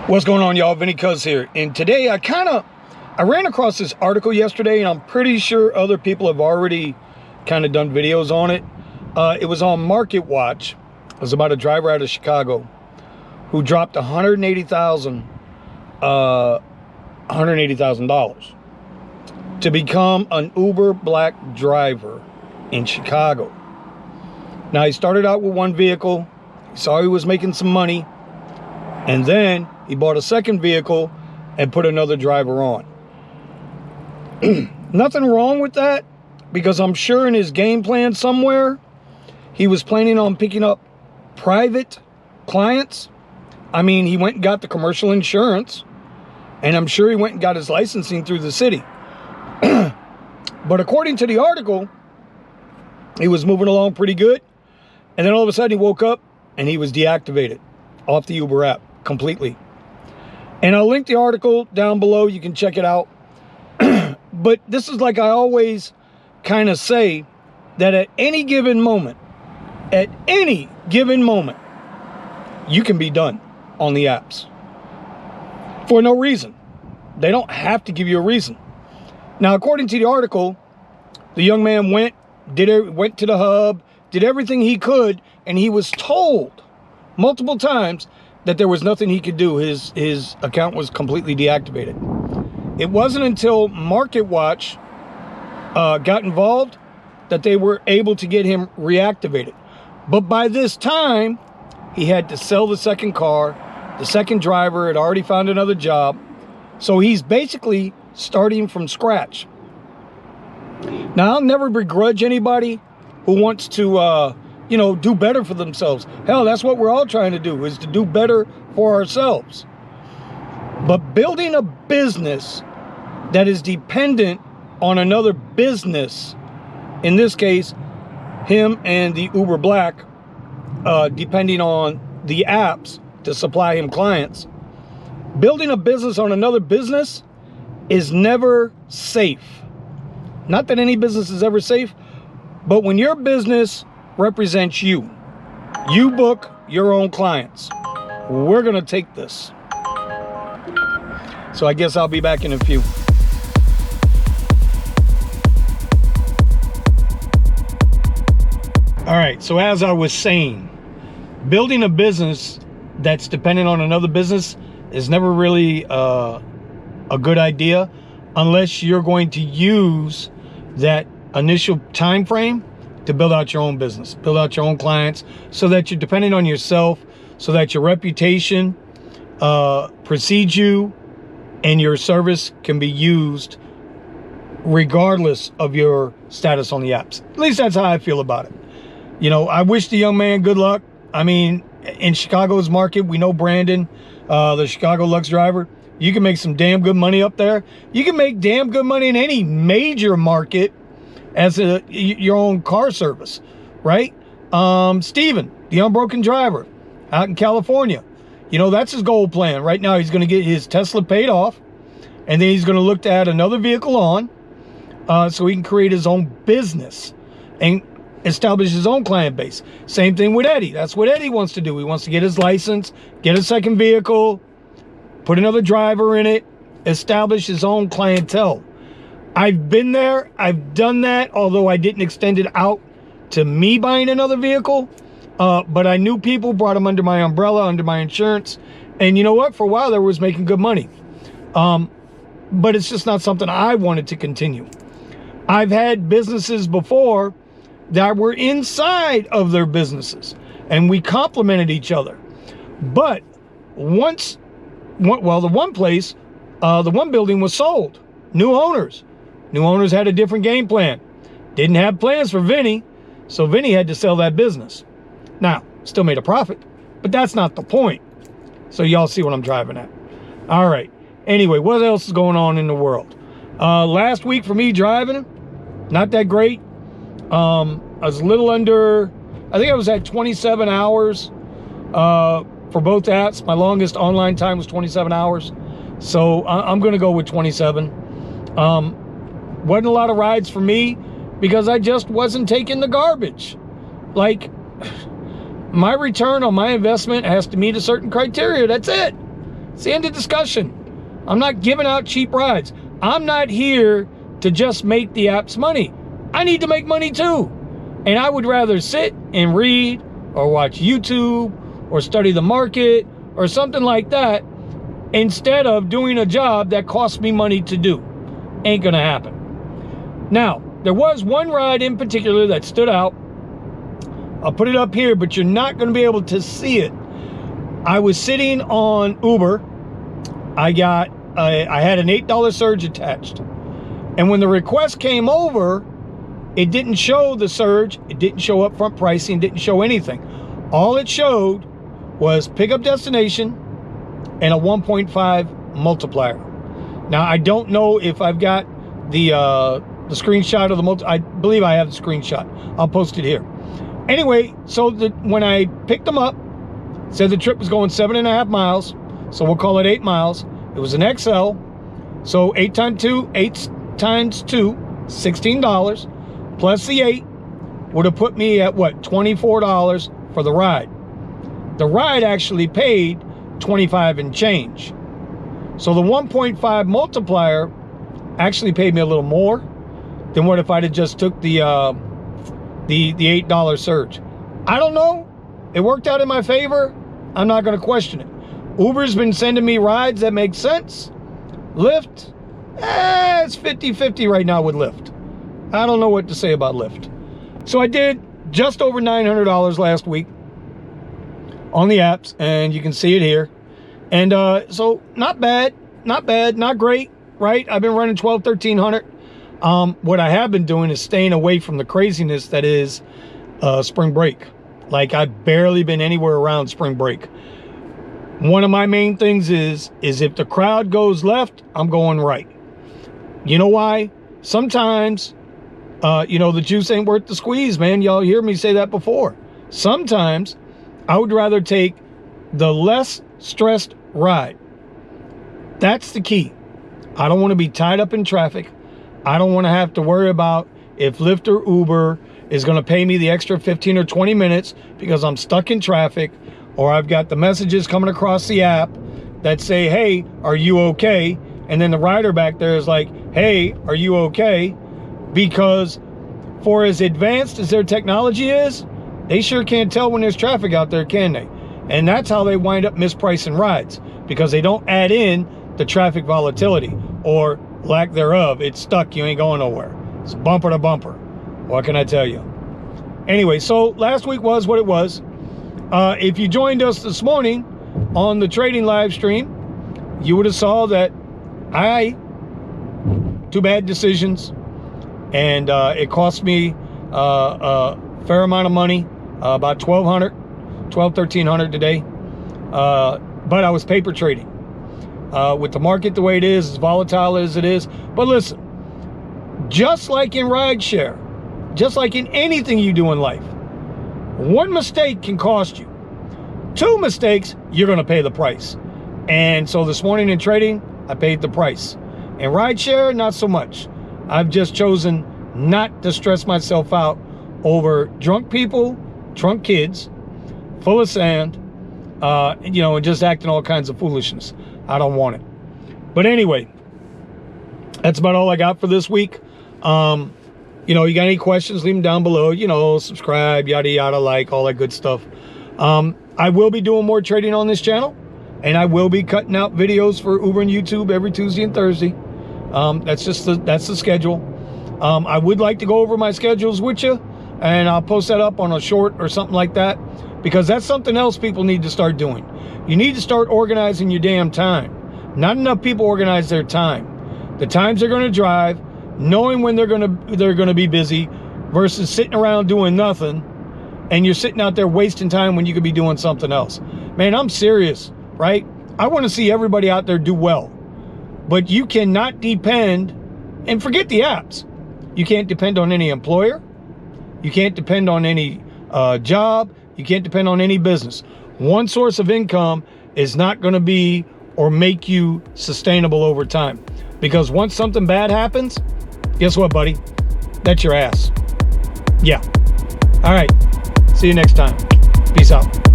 What's going on, y'all? Vinny Cuz here. And today I ran across this article yesterday, and I'm pretty sure other people have already kind of done videos on it. It was on Market Watch. It was about a driver out of Chicago who dropped $180,000 to become an Uber Black driver in Chicago. Now, he started out with one vehicle. He saw he was making some money, and then he bought a second vehicle and put another driver on. Nothing wrong with that, because I'm sure in his game plan somewhere, he was planning on picking up private clients. I mean, he went and got the commercial insurance, and I'm sure he went and got his licensing through the city. But according to the article, he was moving along pretty good. And then all of a sudden he woke up and he was deactivated off the Uber app completely. And I'll link the article down below. You can check it out. But this is like I always kind of say, that at any given moment, you can be done on the apps for no reason. They don't have to give you a reason. Now, according to the article, the young man went to the hub, did everything he could, and he was told multiple times that there was nothing he could do. His account was completely deactivated. It wasn't until Market Watch got involved that they were able to get him reactivated. But by this time, he had to sell the second car. The second driver had already found another job. So he's basically starting from scratch. Now, I'll never begrudge anybody who wants to, do better for themselves. Hell, that's what we're all trying to do, is to do better for ourselves. But building a business that is dependent on another business, in this case, him and the Uber Black, depending on the apps to supply him clients, building a business on another business is never safe. Not that any business is ever safe, but when your business represents you, you book your own clients. We're gonna take this. So I guess I'll be back in a few. All right, so as I was saying, building a business that's dependent on another business is never really a good idea unless you're going to use that initial time frame to build out your own business, build out your own clients, so that you're dependent on yourself, so that your reputation precedes you and your service can be used regardless of your status on the apps. At least that's how I feel about it. You know, I wish the young man good luck. I mean, in Chicago's market, we know Brandon, the Chicago Lux driver. You can make some damn good money up there. You can make damn good money in any major market as your own car service, right? Steven, the unbroken driver out in California. You know, that's his goal plan. Right now, he's going to get his Tesla paid off, and then he's going to look to add another vehicle on so he can create his own business and establish his own client base. Same thing with Eddie. That's what Eddie wants to do. He wants to get his license, get a second vehicle, put another driver in it, establish his own clientele. I've been there, I've done that, although I didn't extend it out to me buying another vehicle. But I knew people, brought them under my umbrella, under my insurance. And you know what? For a while, there was making good money. But it's just not something I wanted to continue. I've had businesses before that were inside of their businesses, and we complemented each other. But the one place, the one building was sold. New owners. New owners had a different game plan. Didn't have plans for Vinny, so Vinny had to sell that business. Now, still made a profit, but that's not the point. So y'all see what I'm driving at. All right. Anyway, what else is going on in the world? Last week for me driving, not that great. I was a little under, I think I was at 27 hours for both apps. My longest online time was 27 hours. So I'm going to go with 27. Wasn't a lot of rides for me because I just wasn't taking the garbage. Like, my return on my investment has to meet a certain criteria. That's it. It's the end of discussion. I'm not giving out cheap rides. I'm not here to just make the apps money. I need to make money too. And I would rather sit and read or watch YouTube or study the market or something like that instead of doing a job that costs me money to do. Ain't gonna happen. Now, there was one ride in particular that stood out. I'll put it up here, but you're not gonna be able to see it. I was sitting on Uber. I had an $8 surge attached. And when the request came over, it didn't show the surge, it didn't show upfront pricing, didn't show anything. All it showed was pickup destination and a 1.5 multiplier. Now, I don't know if I've got the screenshot of the I believe I have the screenshot. I'll post it here. Anyway, so when I picked them up, it said the trip was going 7.5 miles, so we'll call it 8 miles. It was an XL, so 8 times 2, $16, plus the 8 would have put me at what, $24 for the ride. The ride actually paid 25 and change. So the 1.5 multiplier actually paid me a little more than what if I'd have just took the $8 surge. I don't know. It worked out in my favor. I'm not going to question it. Uber's been sending me rides that make sense. Lyft, it's 50-50 right now with Lyft. I don't know what to say about Lyft. So I did just over $900 last week on the apps, and you can see it here. And so not bad, not great, right? I've been running 1,200-1,300. What I have been doing is staying away from the craziness that is spring break. Like, I've barely been anywhere around spring break. One of my main things is if the crowd goes left, I'm going right. You know why? Sometimes, the juice ain't worth the squeeze, man. Y'all hear me say that before. Sometimes I would rather take the less stressed ride. That's the key. I don't want to be tied up in traffic. I don't want to have to worry about if Lyft or Uber is going to pay me the extra 15 or 20 minutes because I'm stuck in traffic, or I've got the messages coming across the app that say, hey, are you okay? And then the rider back there is like, hey, are you okay? Because for as advanced as their technology is, they sure can't tell when there's traffic out there, can they? And that's how they wind up mispricing rides, because they don't add in the traffic volatility or lack thereof. It's stuck, you ain't going nowhere. It's bumper to bumper. What can I tell you? Anyway, so last week was what it was. If you joined us this morning on the trading live stream, you would have saw that two bad decisions, and it cost me a fair amount of money, about $1,200 today. But I was paper trading. With the market the way it is, as volatile as it is. But listen, just like in Rideshare, just like in anything you do in life, one mistake can cost you. 2 mistakes, you're going to pay the price. And so this morning in trading, I paid the price. In Rideshare, not so much. I've just chosen not to stress myself out over drunk people, drunk kids, full of sand, and just acting all kinds of foolishness. I don't want it. But anyway, that's about all I got for this week. You got any questions, leave them down below. Subscribe, yada yada, like, all that good stuff. I will be doing more trading on this channel, and I will be cutting out videos for Uber and YouTube every Tuesday and Thursday. That's the schedule. I would like to go over my schedules with you, and I'll post that up on a short or something like that, because that's something else people need to start doing. You need to start organizing your damn time. Not enough people organize their time. The times they're going to drive, knowing when they're going to be busy, versus sitting around doing nothing, and you're sitting out there wasting time when you could be doing something else. Man, I'm serious, right? I want to see everybody out there do well. But you cannot depend, and forget the apps. You can't depend on any employer. You can't depend on any job. You can't depend on any business. One source of income is not going to be or make you sustainable over time. Because once something bad happens, guess what, buddy? That's your ass. Yeah. All right. See you next time. Peace out.